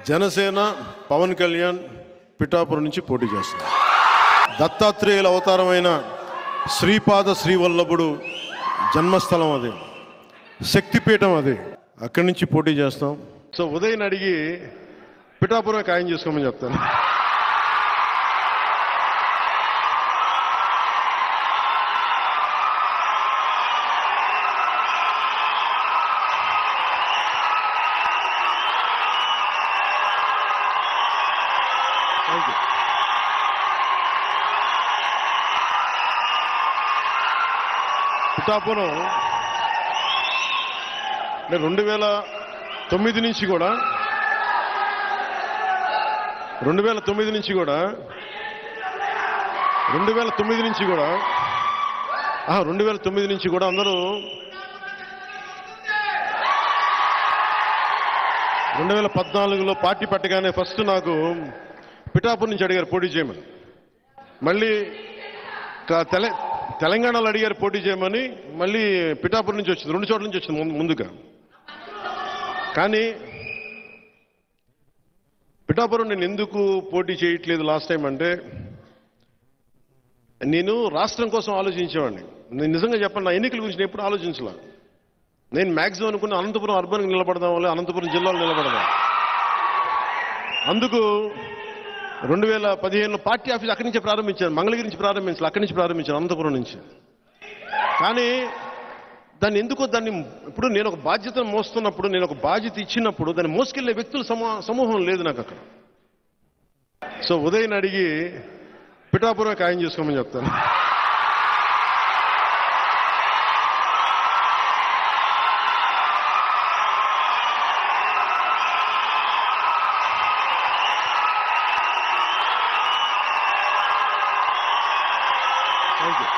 జనసేన పవన్ కళ్యాణ్ పిఠాపురం నుంచి పోటీ చేస్తారు. దత్తాత్రేయుల అవతారమైన శ్రీపాద శ్రీవల్లభుడు జన్మస్థలం అది, శక్తిపీఠం అది. అక్కడి నుంచి పోటీ చేస్తాం. సో ఉదయ్ అడిగి పిఠాపురం ఖాయం చేసుకోమని చెప్తాను. పిఠాపురం 2009 నుంచి కూడా 2009 నుంచి కూడా 2009 నుంచి కూడా అందరూ 2014లో పార్టీ పెట్టగానే ఫస్ట్ నాకు పిఠాపురం నుంచి అడిగారు పోటీ చేయమని. మళ్ళీ తెలంగాణలో అడిగారు పోటీ చేయమని. మళ్ళీ పిఠాపురం నుంచి వచ్చింది, 2 చోట్ల నుంచి వచ్చింది ముందుగా. కానీ పిఠాపురం నేను ఎందుకు పోటీ చేయట్లేదు లాస్ట్ టైం అంటే, నేను రాష్ట్రం కోసం ఆలోచించేవాడిని. నేను నిజంగా చెప్పండి, నా ఎన్నికల గురించి ఎప్పుడు ఆలోచించలే. నేను మ్యాక్సిమం అనుకున్న అనంతపురం అర్బన్కి నిలబడదాం, వల్ల అనంతపురం జిల్లాలో నిలబడదాం. అందుకు 2015లో పార్టీ ఆఫీస్ అక్కడి నుంచే ప్రారంభించాను, మంగళగిరి నుంచి ప్రారంభించాలి, అక్కడి నుంచి ప్రారంభించాను, అనంతపురం నుంచి. కానీ దాన్ని ఇప్పుడు నేను ఒక బాధ్యతను మోస్తున్నప్పుడు, నేను ఒక బాధ్యత ఇచ్చినప్పుడు దాన్ని మోసుకెళ్లే వ్యక్తుల సమూహం లేదు నాకు అక్కడ. సో ఉదయ్ అడిగి పిఠాపురం ఖాయం చేసుకోమని చెప్తాను. Thank you.